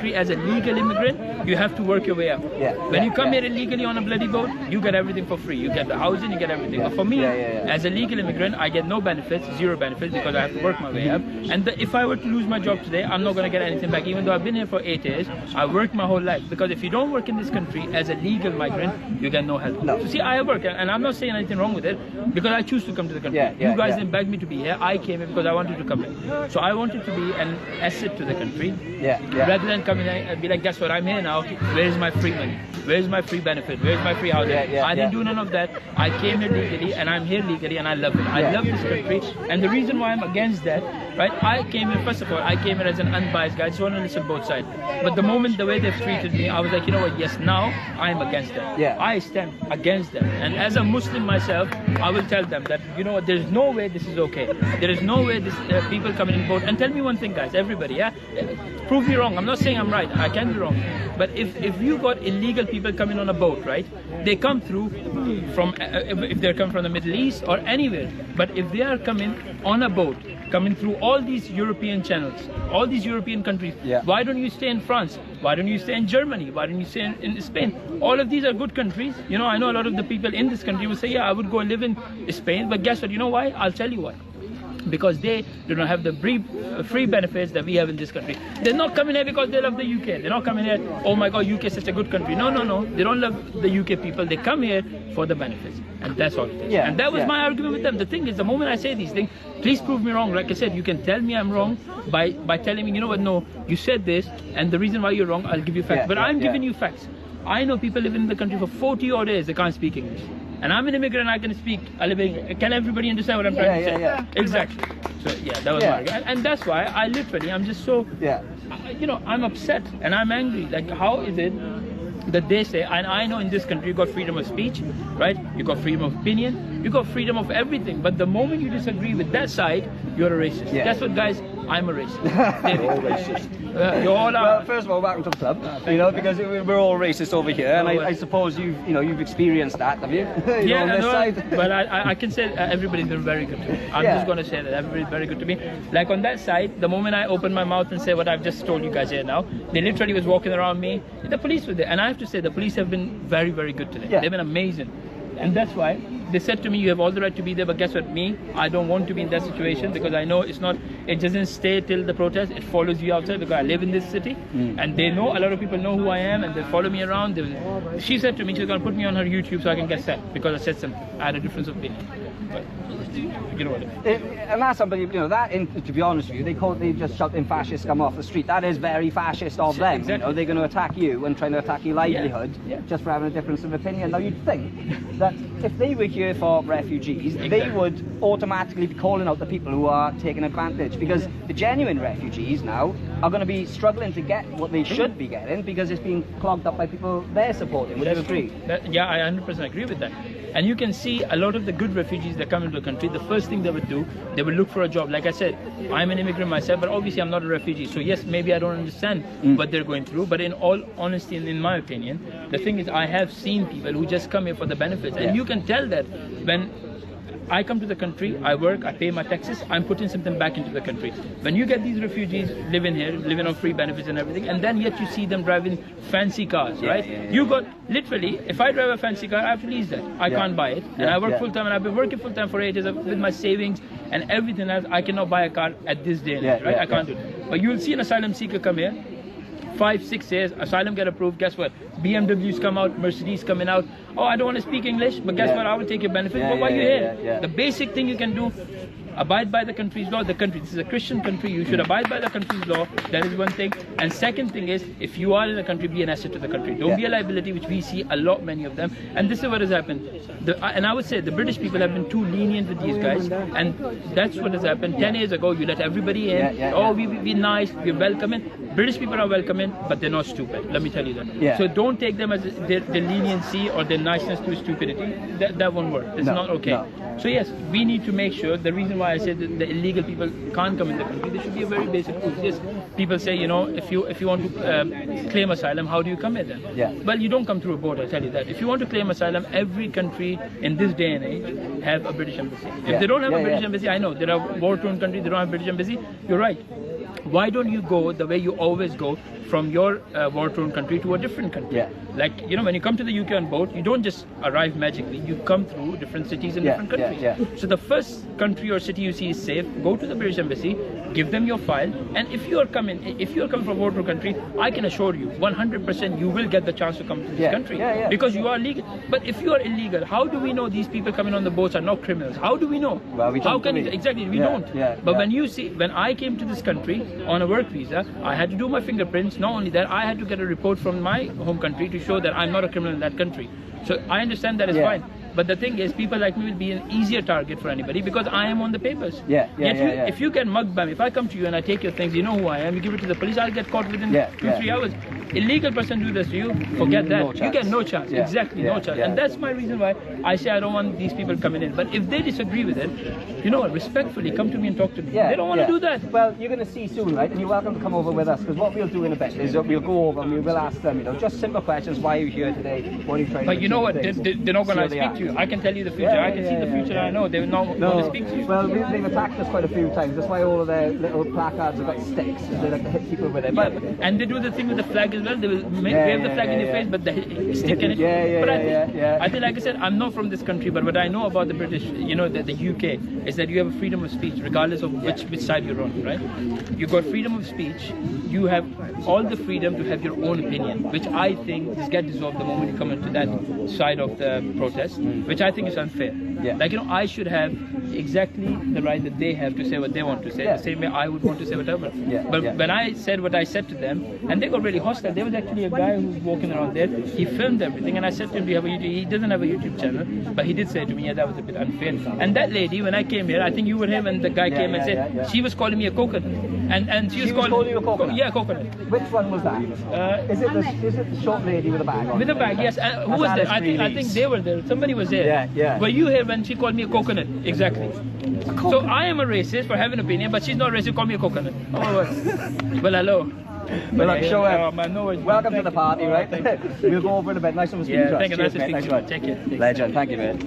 country as a legal immigrant, you have to work your way up. When you come here illegally on a bloody boat, you get everything for free. You get the housing, you get everything. But for me, as a legal immigrant, I get no benefits, zero benefits, because I have to work my way up. And if I were to lose my job today, I'm not going to get anything back. Even though I've been here for 8 years, I worked my whole life. Because if you don't work in this country as a legal migrant, you get no help. So see, I work, and I'm not saying anything wrong with it, because I choose to come to the country. You guys didn't beg me to be here. I came here because I wanted to come here. So I wanted to be an asset to the country, rather than come in and be like, guess what, I'm here now, where's my free money? Where's my free benefit? Where's my free housing? I didn't do none of that. I came here legally, and I'm here legally, and I love it. I love this country, and the reason why I'm against that, right, I came here, first of all, I came here as an unbiased guy. I just want to listen both sides. But the moment, the way they've treated me, I was like, you know what, yes, now I'm against that. I stand against them. And as a Muslim myself, I will tell them that, you know what, there's no way this is okay. There is no way this people coming in boat. And tell me one thing, guys, everybody, prove me wrong. I'm not saying I'm right. I can be wrong. But if you got illegal people coming on a boat, right, they come through from, if they're coming from the Middle East or anywhere, but if they are coming on a boat, coming through all these European channels, all these European countries, why don't you stay in France? Why don't you stay in Germany? Why don't you stay in Spain? All of these are good countries. You know, I know a lot of the people in this country will say, yeah, I would go and live in Spain, but guess what, you know why? I'll tell you why. Because they do not have the free benefits that we have in this country. They're not coming here because they love the UK. They're not coming here, oh my God, UK is such a good country. No, no, no. They don't love the UK people. They come here for the benefits. And that's all it is. And that was my argument with them. The thing is, the moment I say these things, please prove me wrong. Like I said, you can tell me I'm wrong by telling me, you know what, no, you said this, and the reason why you're wrong, I'll give you facts. But I'm giving you facts. I know people living in the country for 40 odd days, they can't speak English. And I'm an immigrant, I can speak, can everybody understand what I'm trying to say? Exactly. So yeah, that was my argument. And that's why I literally, I'm just so, you know, I'm upset and I'm angry. Like, how is it that they say, and I know in this country you got freedom of speech, right? You got freedom of opinion, you got freedom of everything. But the moment you disagree with that side, you're a racist. That's what, guys, I'm a racist. They're all racist. You all are. Well, first of all, welcome to the club. You know, because we're all racist over here, and I suppose you've experienced that, have you? Yeah, on this side. But I can say everybody's been very good to me. I'm just going to say that everybody's very good to me. Like on that side, the moment I open my mouth and say what I've just told you guys here now, they literally was walking around me. The police were there, and I have to say the police have been very, very good today. They've been amazing, and that's why they said to me, you have all the right to be there, but guess what, me, I don't want to be in that situation, because I know it doesn't stay till the protest, it follows you outside, because I live in this city, and they know, a lot of people know who I am, and they follow me around. She said to me, she's going to put me on her YouTube so I can get set, because I said something, I had a difference of opinion. But, you know what and that's something, you know, to be honest with you, they just shouting fascist scum off the street. That is very fascist of them. Exactly. You know, they're going to attack you and trying to attack your livelihood just for having a difference of opinion. Now, you'd think that if they were here for refugees, they would automatically be calling out the people who are taking advantage, because the genuine refugees now are going to be struggling to get what they should be getting, because it's being clogged up by people they're supporting. Would you agree? Yeah, I 100% agree with that. And you can see a lot of the good refugees that come into the country, the first thing they would do, they would look for a job. Like I said, I'm an immigrant myself, but obviously I'm not a refugee. So yes, maybe I don't understand what they're going through, but in all honesty and in my opinion, the thing is, I have seen people who just come here for the benefits. And you can tell that when I come to the country, I work, I pay my taxes, I'm putting something back into the country. When you get these refugees living here, living on free benefits and everything, and then yet you see them driving fancy cars, right? You got, literally, if I drive a fancy car, I have to lease that. I can't buy it. And I work full-time, and I've been working full-time for 8 years with my savings and everything else. I cannot buy a car at this day and age, right? I can't do it. But you'll see an asylum seeker come here, 5-6 years, asylum get approved, guess what? BMWs come out, Mercedes coming out. Oh, I don't want to speak English, but guess what? I will take your benefit. But why are you here? The basic thing you can do, abide by the country's law. This is a Christian country, you should abide by the country's law. That is one thing. And second thing is, if you are in the country, be an asset to the country. Don't be a liability, which we see a lot, many of them. And this is what has happened. And I would say the British people have been too lenient with these guys, and that's what has happened. 10 years ago, you let everybody in. Oh, we nice, we're welcoming. British people are welcoming, but they're not stupid. Let me tell you that. So don't take them as their leniency or their niceness to stupidity. That won't work. It's not okay. So yes, we need to make sure. The reason why I said that the illegal people can't come in the country, there should be a very basic rule. Yes, people say, you know, if you want to claim asylum, how do you come here then? Well, you don't come through a boat, I tell you that. If you want to claim asylum, every country in this day and age have a British embassy. If they don't have a British embassy, I know there are war-torn countries, they don't have a British embassy. You're right. Why don't you go the way you always go, from your war-torn country to a different country. Yeah. Like, you know, when you come to the UK on boat, you don't just arrive magically. You come through different cities and different countries. So the first country or city you see is safe. Go to the British Embassy, give them your file, and if you are coming from a war-torn country, I can assure you, 100% you will get the chance to come to this country because you are legal. But if you are illegal, how do we know these people coming on the boats are not criminals? How do we know? Well, we don't. How can exactly we don't? But when you see, when I came to this country on a work visa, I had to do my fingerprints. Not only that, I had to get a report from my home country to show that I'm not a criminal in that country. So I understand that is fine. But the thing is, people like me will be an easier target for anybody because I am on the papers. If you get mugged by me, if I come to you and I take your things, you know who I am, you give it to the police, I'll get caught within 2-3 hours. Illegal person do this to you, forget that. You get no chance. Exactly, no chance. And that's my reason why I say I don't want these people coming in. But if they disagree with it, you know what, respectfully come to me and talk to me. They don't want to do that. Well, you're going to see soon, right? And you're welcome to come over with us, because what we'll do in a bit is we'll go over and we will ask them, you know, just simple questions. Why are you here today? What are you trying to do? But you know what, they're not going to speak to you. I can tell you the future. I can see the future. I know they're not going to speak to you. Well, they've attacked us quite a few times. That's why all of their little placards have got sticks. They like to hit people with it. And they do the thing with the flag as well. They will wave the flag in your face, but the stick in it. I think, like I said, I'm not from this country, but what I know about the British, you know, the UK, is that you have a freedom of speech, regardless of which side you're on, right? You've got freedom of speech. You have all the freedom to have your own opinion, which I think just get dissolved the moment you come into that side of the protest, which I think is unfair. Like, you know, I should have exactly the right that they have to say what they want to say, the same way I would want to say whatever. But when I said what I said to them, and they got really hostile, there was actually a guy who was walking around there, he filmed everything, and I said to him, do you have a YouTube? He doesn't have a YouTube channel, but he did say to me, yeah, that was a bit unfair. And that lady, when I came here, I think you were here when the guy came and said, she was calling me a coconut. And she was calling you a coconut? Yeah, coconut. Which one was that? Is it the short lady with a bag on? With a bag, yes. Who was there? I think they were there. Somebody was there. Were you here when she called me a coconut? Exactly. So I am a racist for having an opinion, but she's not racist, call me a coconut. Oh, well, hello. Well, look, show welcome to the party, right? We'll go over in a bit. Nice one to speak to us. Thank you. Nice to speak to you. Take care. Legend. Thank you, mate.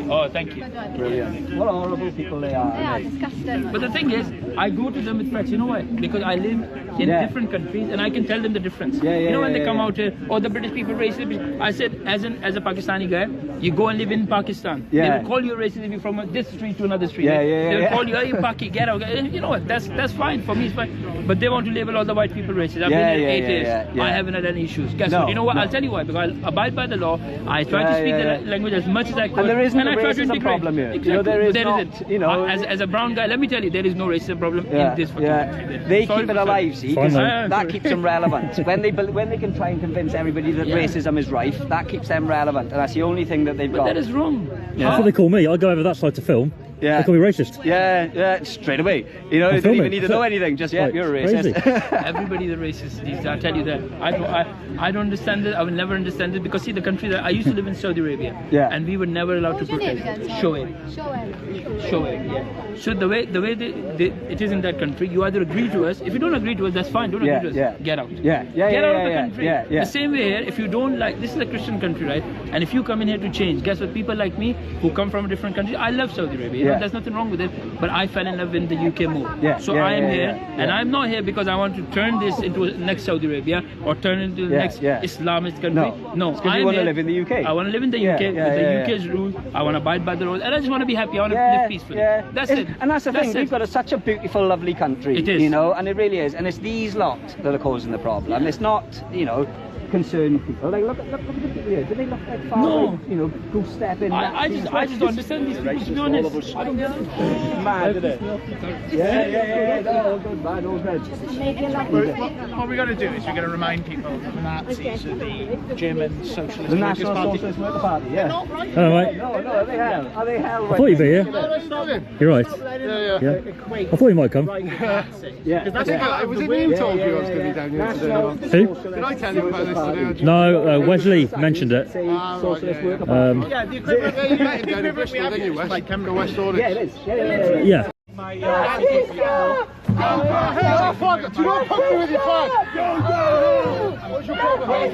Oh, thank you. Brilliant. What horrible people they are. They are disgusting. But the thing is, I go to them with threats. You know why? Because I live in different countries and I can tell them the difference. You know when they come out here, oh, the British people racist. I said, as a Pakistani guy, you go and live in Pakistan. They will call you racist if you're from this street to another street. They will call you, oh, you Paki, get out. You know what? That's fine for me. It's fine. But they want to label all the white people racist. I've been here 8 years. I haven't had any issues. Guess what? You know what? I'll tell you why. Because I abide by the law. I try to speak the language as much as I could. And there isn't a racism problem here. Exactly. You know, there isn't. You know, as a brown guy, let me tell you, there is no racism problem in this country. They keep it alive, see, because that keeps them relevant. when they can try and convince everybody that racism is rife, that keeps them relevant, and that's the only thing that they've got. That is wrong. That's what they call me. I go over that side to film. They call me racist. Straight away. You know, they don't even need to know anything. Just you're a racist. Everybody's a racist these days. I'll tell you that. I don't understand it. I will never understand it because see, the country that I used to live in Saudi Arabia, and we were never allowed to protest. Shoaib. So the way it is in that country, you either agree to us. If you don't agree to us, that's fine. Don't agree to us. Get out. Get out of the country. The same way here, if you don't like, this is a Christian country, right? And if you come in here to change, guess what? People like me who come from a different country, I love Saudi Arabia. There's nothing wrong with it, but I fell in love in the UK more. So I am here, and I'm not here because I want to turn this into the next Saudi Arabia or turn it into the next Islamist country. No, I want to live in the UK. I want to live in the UK with the UK's rules. I want to abide by the rules, and I just want to be happy. I want to live peacefully. That's it. And that's the thing. We've got such a beautiful, lovely country. It is. You know, and it really is. And it's these lot that are causing the problem. It's not, you know, concerned people. Like look at the people here. Do they look like farmers? You know, go step in. I just don't understand these people, to be honest. I don't get it. Mad, isn't it? All good, man, all good. What we're going to do is we're going to remind people of the Nazis of the German Socialist The National Socialist Worker Party, Hello, mate. No, are they hell? Are they hell? I thought you'd be here. You're right. I thought you might come. Was it me who told you I was going to be down here today? Who? Did I tell you about this today? No, Wesley mentioned it. Socialist Worker Party. Yeah, the equivalent we have here is like Kemper West Orders. Yeah, it is. Yeah. Flag! Do not poke me with your flag! What's your problem?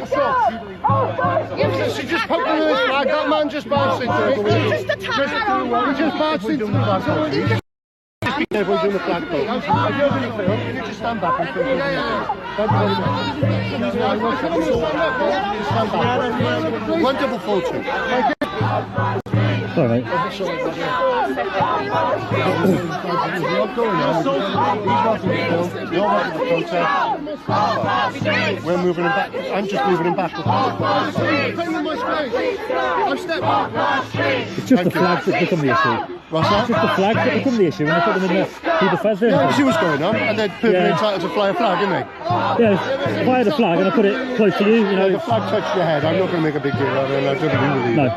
She just poked me with his flag. That man just barged into it. He just barged into it. Everyone's in the flag though. If you just stand back and think. Thank you very much. Stand back. One double photo. Thank you. Sorry, mate. We're moving him back. I'm just moving him back. It's just the flags that become the issue. What's that? It's just the flags that become the issue when they put them in the fez. Yeah, see what's going on, and then people are entitled to fly a flag, isn't they? Yeah, if I had a flag and I put it close to you, you know. If the flag touched your head, I'm not going to make a big deal out of it. I don't agree with you. No,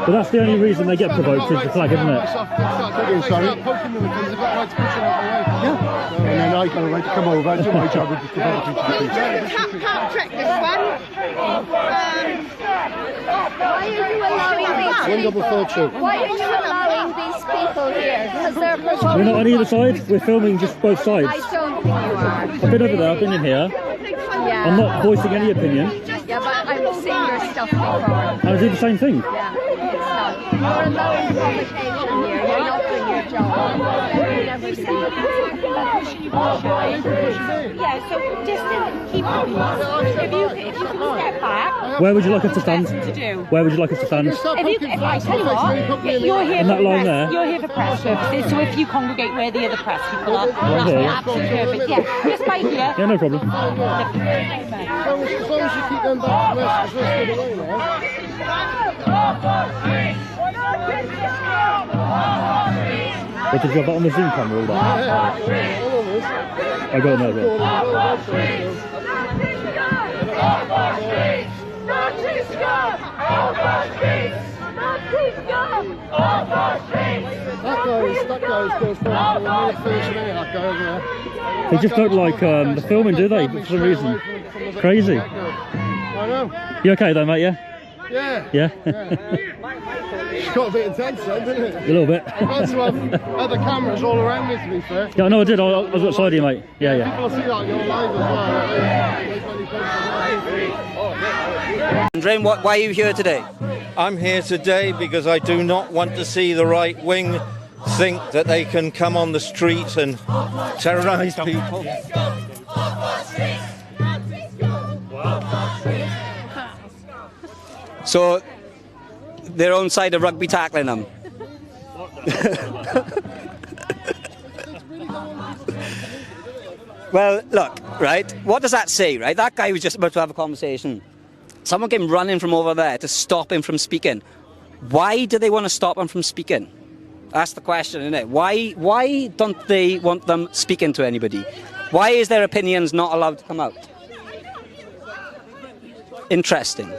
but that's the only reason they get provoked is the flag, isn't it? Sorry. Yeah. And then I got a right to come over and do my job with the provoking to the police. Can't track this one. Why are you allowing these? One double photo. Why are you allowing these people here? Because they're We're not on either side. We're filming just both sides. I don't think you are. I've been over there. I've been in here. Yeah. I'm not voicing any opinion. Yeah, but I've seen your stuff before. I do the same thing. Yeah, it's not. You're allowing provocation here. You're not doing your job. Never seen it. Yeah, so just to keep the peace. If you can step back. Where would you like us to stand? To do. Where would you like us to stand? If I tell you what, you're here In that line there? You're here for press purposes, so if you congregate where the other press people are, that'll be here. absolutely perfect. Yeah, just by here. Yeah, no problem. As long as you keep them back to us, because we're still away now. What did you have that on the Zoom camera all that? I got another. That guy's goes for that guy over there. They just don't like the filming, do they? For some reason. It's crazy. I know. You okay though, mate? Yeah? Yeah. Yeah? It's got a bit intense then, didn't it? A little bit. I've had to have other cameras all around me, to be fair. Yeah, no, I did. I was outside you, mate. Yeah, yeah. People will see that on your live as well. Andrew, why are you here today? I'm here today because I do not want to see the right wing think that they can come on the street and terrorise people. So, their own side of rugby tackling them. Well, look, right, what does that say, right? That guy was just about to have a conversation. Someone came running from over there to stop him from speaking. Why do they want to stop him from speaking? That's the question, isn't it? Why don't they want them speaking to anybody? Why is their opinions not allowed to come out? Interesting.